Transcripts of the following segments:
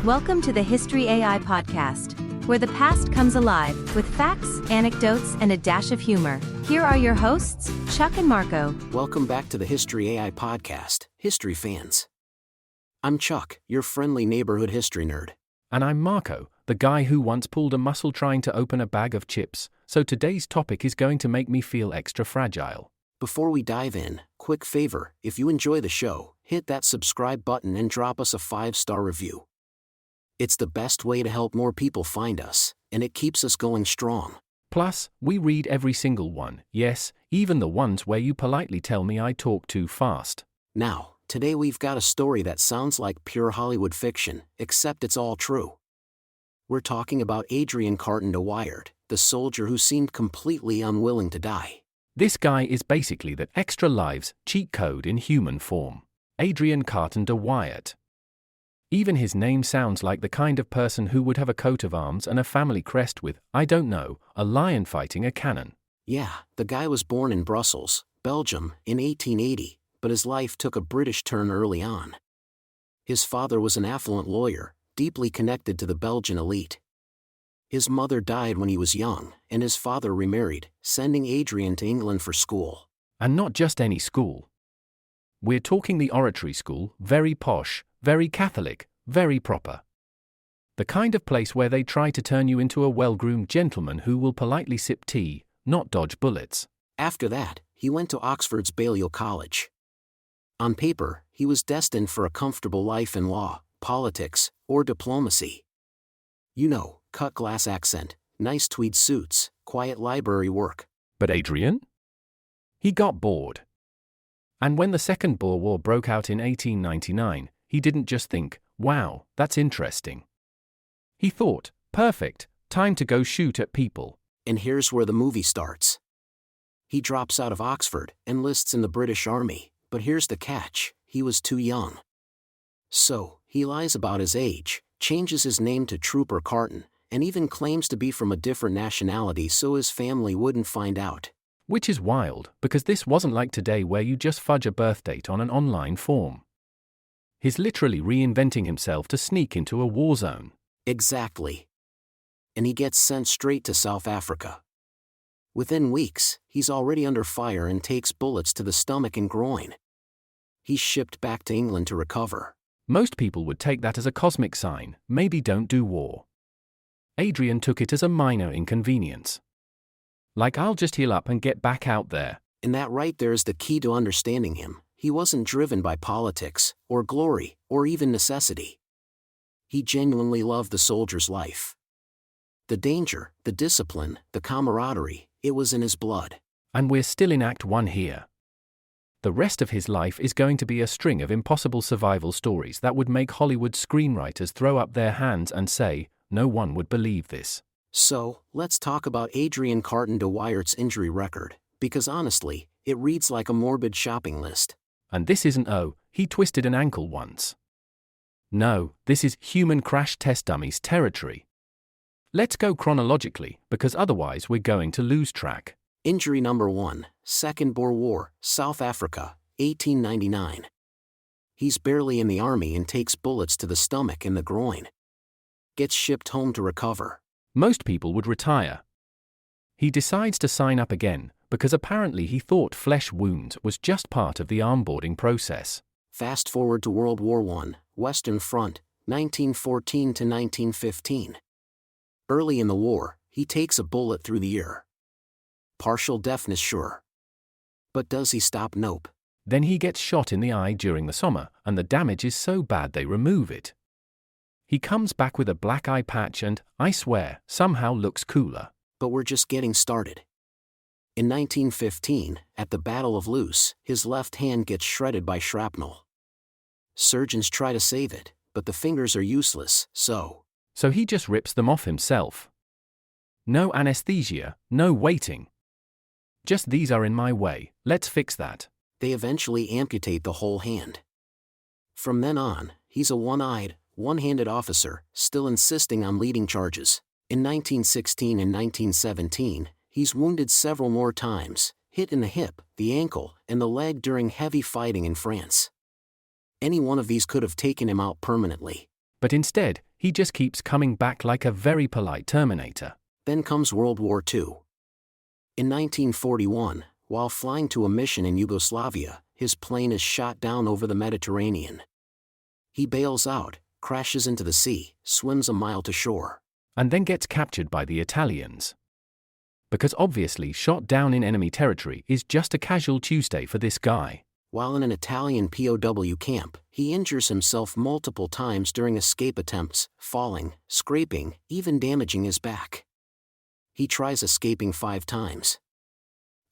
Welcome to the History AI podcast, where the past comes alive with facts, anecdotes, and a dash of humor. Here are your hosts, Chuck and Marco. Welcome back to the History AI podcast, history fans. I'm Chuck, your friendly neighborhood history nerd. And I'm Marco, the guy who once pulled a muscle trying to open a bag of chips, so today's topic is going to make me feel extra fragile. Before we dive in, quick favor, if you enjoy the show, hit that subscribe button and drop us a 5-star review. It's the best way to help more people find us, and it keeps us going strong. Plus, we read every single one, yes, even the ones where you politely tell me I talk too fast. Now, today we've got a story that sounds like pure Hollywood fiction, except it's all true. We're talking about Adrian Carton de Wiart, the soldier who seemed completely unwilling to die. This guy is basically the extra lives cheat code in human form. Adrian Carton de Wiart. Even his name sounds like the kind of person who would have a coat of arms and a family crest with, I don't know, a lion fighting a cannon. Yeah, the guy was born in Brussels, Belgium, in 1880, but his life took a British turn early on. His father was an affluent lawyer, deeply connected to the Belgian elite. His mother died when he was young, and his father remarried, sending Adrian to England for school. And not just any school. We're talking the oratory school, very posh, very Catholic, very proper. The kind of place where they try to turn you into a well-groomed gentleman who will politely sip tea, not dodge bullets. After that, he went to Oxford's Balliol College. On paper, he was destined for a comfortable life in law, politics, or diplomacy. You know, cut-glass accent, nice tweed suits, quiet library work. But Adrian? He got bored. And when the Second Boer War broke out in 1899, he didn't just think, wow, that's interesting. He thought, perfect, time to go shoot at people. And here's where the movie starts. He drops out of Oxford, enlists in the British Army, but here's the catch, he was too young. So, he lies about his age, changes his name to Trooper Carton, and even claims to be from a different nationality so his family wouldn't find out. Which is wild, because this wasn't like today where you just fudge a birth date on an online form. He's literally reinventing himself to sneak into a war zone. Exactly. And he gets sent straight to South Africa. Within weeks, he's already under fire and takes bullets to the stomach and groin. He's shipped back to England to recover. Most people would take that as a cosmic sign, maybe don't do war. Adrian took it as a minor inconvenience. Like, I'll just heal up and get back out there. And that right there is the key to understanding him. He wasn't driven by politics, or glory, or even necessity. He genuinely loved the soldier's life. The danger, the discipline, the camaraderie, it was in his blood. And we're still in Act 1 here. The rest of his life is going to be a string of impossible survival stories that would make Hollywood screenwriters throw up their hands and say, no one would believe this. So, let's talk about Adrian Carton de Wiart's injury record, because honestly, it reads like a morbid shopping list. And this isn't, oh, he twisted an ankle once. No, this is human crash test dummies territory. Let's go chronologically, because otherwise we're going to lose track. Injury number 1, Second Boer War, South Africa, 1899. He's barely in the army and takes bullets to the stomach and the groin. Gets shipped home to recover. Most people would retire. He decides to sign up again, because apparently he thought flesh wounds was just part of the armboarding process. Fast forward to World War I, Western Front, 1914 to 1915. Early in the war, he takes a bullet through the ear. Partial deafness, sure. But does he stop? Nope. Then he gets shot in the eye during the Somme, and the damage is so bad they remove it. He comes back with a black eye patch and, I swear, somehow looks cooler. But we're just getting started. In 1915, at the Battle of Loos, his left hand gets shredded by shrapnel. Surgeons try to save it, but the fingers are useless, so he just rips them off himself. No anesthesia, no waiting. Just these are in my way, let's fix that. They eventually amputate the whole hand. From then on, he's a one-eyed, one-handed officer, still insisting on leading charges. In 1916 and 1917, he's wounded several more times, hit in the hip, the ankle, and the leg during heavy fighting in France. Any one of these could have taken him out permanently. But instead, he just keeps coming back like a very polite Terminator. Then comes World War II. In 1941, while flying to a mission in Yugoslavia, his plane is shot down over the Mediterranean. He bails out, crashes into the sea, swims a mile to shore. And then gets captured by the Italians. Because obviously shot down in enemy territory is just a casual Tuesday for this guy. While in an Italian POW camp, he injures himself multiple times during escape attempts, falling, scraping, even damaging his back. He tries escaping 5 times.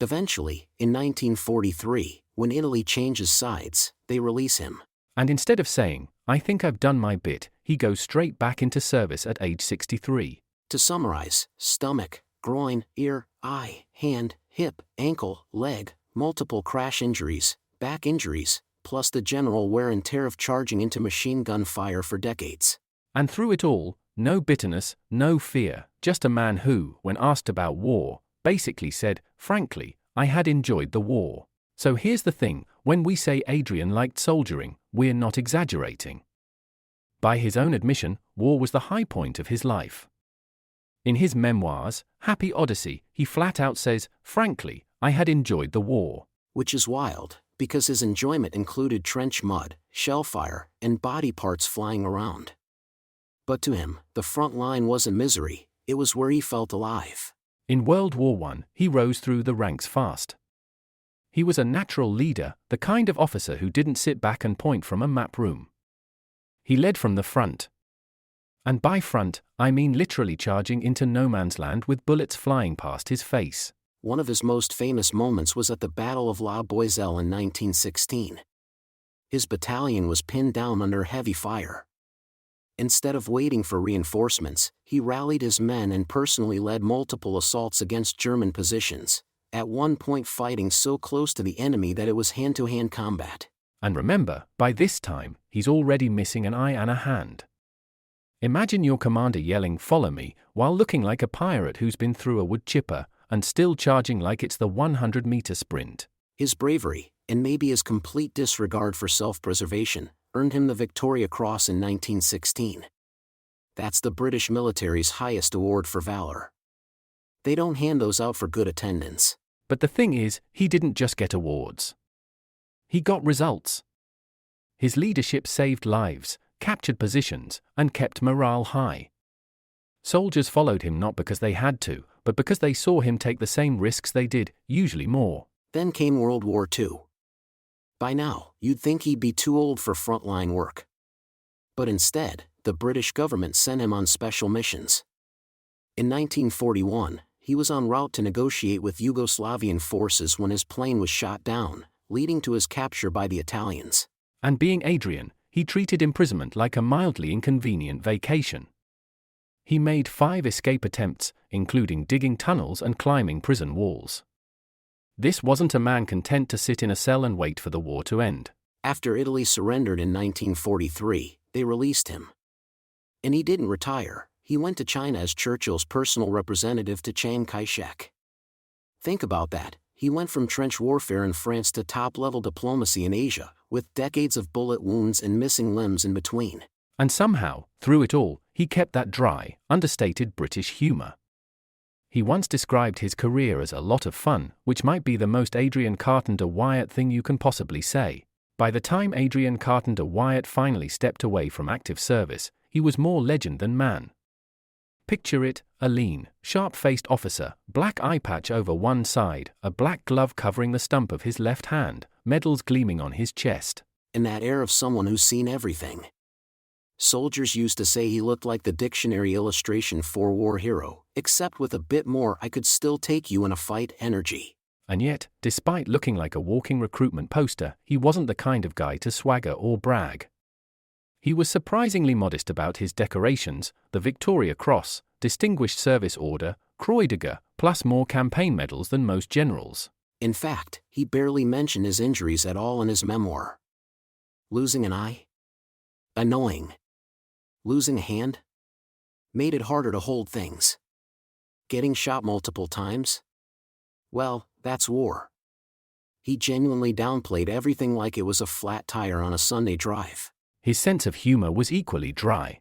Eventually, in 1943, when Italy changes sides, they release him. And instead of saying, "I think I've done my bit," he goes straight back into service at age 63. To summarize, stomach, groin, ear, eye, hand, hip, ankle, leg, multiple crash injuries, back injuries, plus the general wear and tear of charging into machine gun fire for decades. And through it all, no bitterness, no fear, just a man who, when asked about war, basically said, "Frankly, I had enjoyed the war." So here's the thing, when we say Adrian liked soldiering, we're not exaggerating. By his own admission, war was the high point of his life. In his memoirs, Happy Odyssey, he flat out says, "Frankly, I had enjoyed the war." Which is wild, because his enjoyment included trench mud, shell fire, and body parts flying around. But to him, the front line wasn't misery, it was where he felt alive. In World War I, he rose through the ranks fast. He was a natural leader, the kind of officer who didn't sit back and point from a map room. He led from the front. And by front, I mean literally charging into no man's land with bullets flying past his face. One of his most famous moments was at the Battle of La Boiselle in 1916. His battalion was pinned down under heavy fire. Instead of waiting for reinforcements, he rallied his men and personally led multiple assaults against German positions, at one point fighting so close to the enemy that it was hand-to-hand combat. And remember, by this time, he's already missing an eye and a hand. Imagine your commander yelling, "Follow me," while looking like a pirate who's been through a wood chipper, and still charging like it's the 100-meter sprint. His bravery, and maybe his complete disregard for self-preservation, earned him the Victoria Cross in 1916. That's the British military's highest award for valor. They don't hand those out for good attendance. But the thing is, he didn't just get awards. He got results. His leadership saved lives, captured positions, and kept morale high. Soldiers followed him not because they had to, but because they saw him take the same risks they did, usually more. Then came World War II. By now, you'd think he'd be too old for frontline work. But instead, the British government sent him on special missions. In 1941, he was en route to negotiate with Yugoslavian forces when his plane was shot down, leading to his capture by the Italians. And being Adrian, he treated imprisonment like a mildly inconvenient vacation. He made 5 escape attempts, including digging tunnels and climbing prison walls. This wasn't a man content to sit in a cell and wait for the war to end. After Italy surrendered in 1943, they released him. And he didn't retire, he went to China as Churchill's personal representative to Chiang Kai-shek. Think about that, he went from trench warfare in France to top-level diplomacy in Asia, with decades of bullet wounds and missing limbs in between. And somehow, through it all, he kept that dry, understated British humor. He once described his career as a lot of fun, which might be the most Adrian Carton de Wiart thing you can possibly say. By the time Adrian Carton de Wiart finally stepped away from active service, he was more legend than man. Picture it, a lean, sharp-faced officer, black eye patch over one side, a black glove covering the stump of his left hand, medals gleaming on his chest. And that air of someone who's seen everything. Soldiers used to say he looked like the dictionary illustration for war hero, except with a bit more "I could still take you in a fight" energy. And yet, despite looking like a walking recruitment poster, he wasn't the kind of guy to swagger or brag. He was surprisingly modest about his decorations, the Victoria Cross, Distinguished Service Order, Croix de Guerre, plus more campaign medals than most generals. In fact, he barely mentioned his injuries at all in his memoir. Losing an eye? Annoying. Losing a hand? Made it harder to hold things. Getting shot multiple times? Well, that's war. He genuinely downplayed everything like it was a flat tire on a Sunday drive. His sense of humor was equally dry.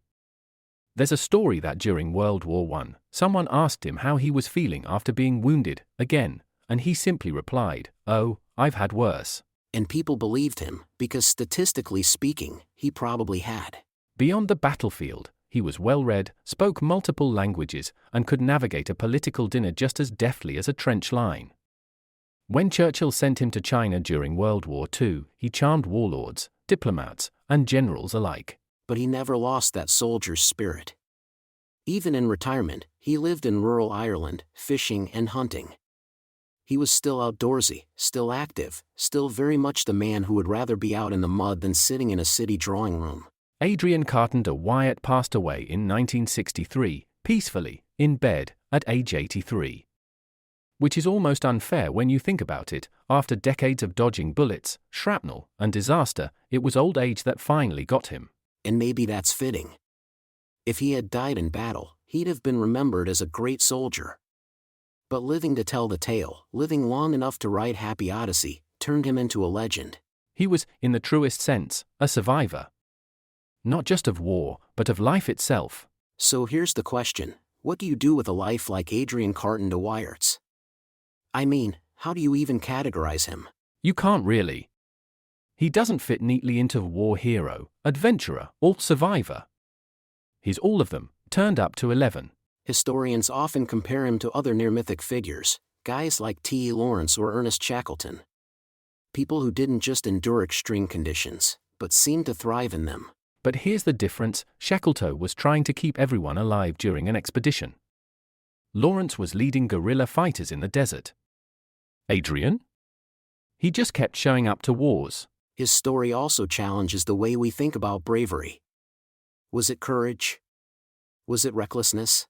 There's a story that during World War I, someone asked him how he was feeling after being wounded again, and he simply replied, "Oh, I've had worse." And people believed him, because statistically speaking, he probably had. Beyond the battlefield, he was well-read, spoke multiple languages, and could navigate a political dinner just as deftly as a trench line. When Churchill sent him to China during World War II, he charmed warlords, diplomats, and generals alike. But he never lost that soldier's spirit. Even in retirement, he lived in rural Ireland, fishing and hunting. He was still outdoorsy, still active, still very much the man who would rather be out in the mud than sitting in a city drawing room. Adrian Carton de Wiart passed away in 1963, peacefully, in bed, at age 83. Which is almost unfair when you think about it. After decades of dodging bullets, shrapnel, and disaster, it was old age that finally got him. And maybe that's fitting. If he had died in battle, he'd have been remembered as a great soldier. But living to tell the tale, living long enough to write Happy Odyssey, turned him into a legend. He was, in the truest sense, a survivor. Not just of war, but of life itself. So here's the question: what do you do with a life like Adrian Carton de Wiart's? I mean, how do you even categorize him? You can't really. He doesn't fit neatly into war hero, adventurer, or survivor. He's all of them, turned up to 11. Historians often compare him to other near-mythic figures, guys like T. Lawrence or Ernest Shackleton. People who didn't just endure extreme conditions, but seemed to thrive in them. But here's the difference: Shackleton was trying to keep everyone alive during an expedition. Lawrence was leading guerrilla fighters in the desert. Adrian? He just kept showing up to wars. His story also challenges the way we think about bravery. Was it courage? Was it recklessness?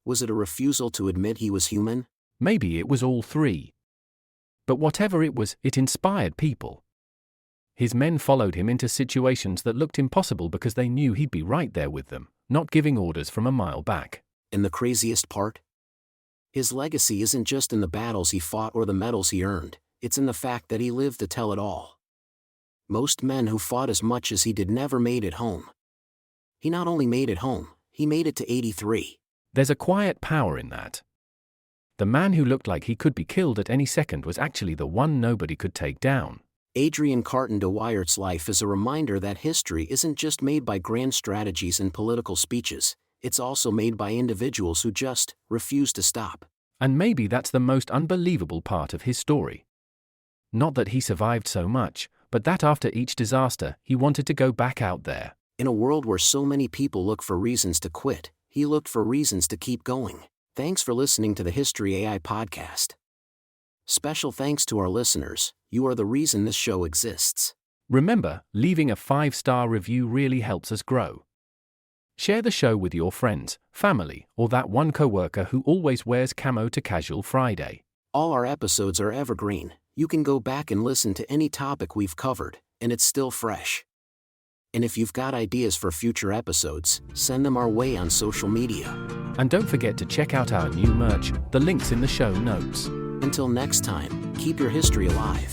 Was it a refusal to admit he was human? Maybe it was all three. But whatever it was, it inspired people. His men followed him into situations that looked impossible because they knew he'd be right there with them, not giving orders from a mile back. And the craziest part? His legacy isn't just in the battles he fought or the medals he earned, it's in the fact that he lived to tell it all. Most men who fought as much as he did never made it home. He not only made it home, he made it to 83. There's a quiet power in that. The man who looked like he could be killed at any second was actually the one nobody could take down. Adrian Carton de Wiart's life is a reminder that history isn't just made by grand strategies and political speeches, it's also made by individuals who just refuse to stop. And maybe that's the most unbelievable part of his story. Not that he survived so much, but that after each disaster, he wanted to go back out there. In a world where so many people look for reasons to quit, he looked for reasons to keep going. Thanks for listening to the History AI podcast. Special thanks to our listeners, you are the reason this show exists. Remember, leaving a 5-star review really helps us grow. Share the show with your friends, family, or that one coworker who always wears camo to Casual Friday. All our episodes are evergreen. You can go back and listen to any topic we've covered, and it's still fresh. And if you've got ideas for future episodes, send them our way on social media. And don't forget to check out our new merch, the link's in the show notes. Until next time, keep your history alive.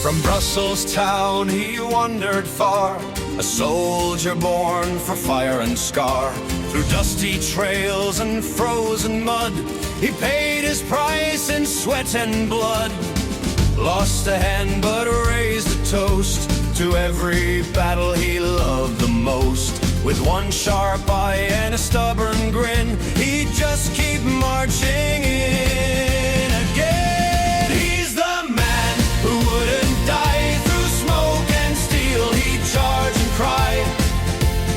From Brussels town he wandered far, a soldier born for fire and scar. Through dusty trails and frozen mud, he paid his price in sweat and blood. Lost a hand but raised a toast to every battle he loved the most. With one sharp eye and a stubborn grin, he'd just keep marching in again. He's the man who wouldn't die through smoke and steel. He'd charge and cry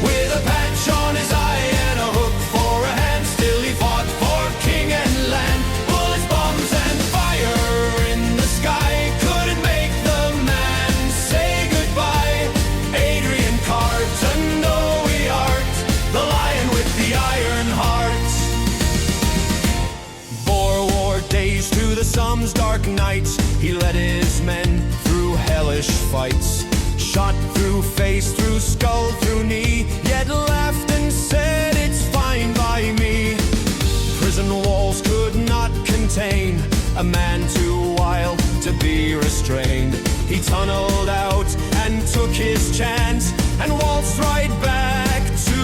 with a patch on his eye and a hook for a hand. Still he fought for king and land. Bullets, bombs and fire in the sky couldn't make the man say goodbye. Adrian Carton de Wiart, the lion with the iron heart. Boer War days to the Somme's dark nights, he led his men through hellish fights. Shot through face, through skull, through knee, yet laughed and said it's fine by tunneled out and took his chance and waltzed right back to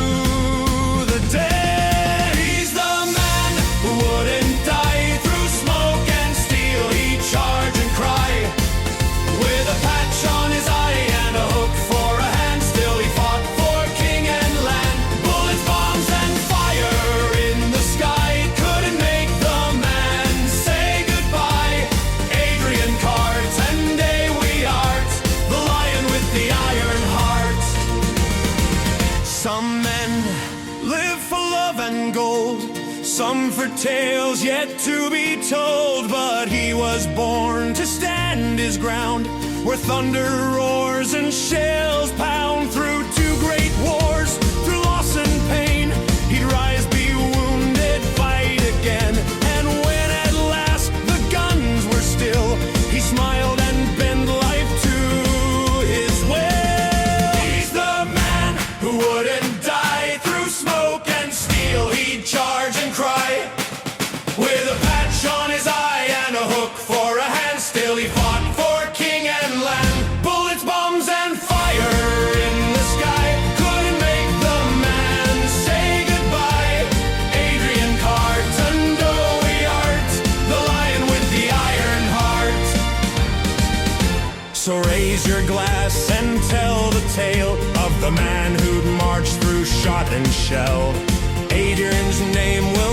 the dead. He's the man who wouldn't die through smoke and steel. He'd charge and cry with a patch on his eye and a hook for a hand. Still he fought for king and land. Bullets, bombs, and fire in the sky couldn't make the man say goodbye. Adrian Carton de Wiart, the lion with the iron heart. Some men live for love and gold, some for tales yet to be told. But he was born to stand his ground, where thunder roars and shells pound. Through two great wars, through loss and pain, he'd rise, be wounded, fight again. And when at last the guns were still, he smiled and bent life to his will. He's the man who wouldn't die through smoke and steel. He'd charge and cry with a patch on his eye and a hook for a hand. Still he fought for king and land. Bullets, bombs, and fire in the sky couldn't make the man say goodbye. Adrian Carton de Wiart, the lion with the iron heart. So raise your glass and tell the tale of the man who'd marched through shot and shell. Adrian's name will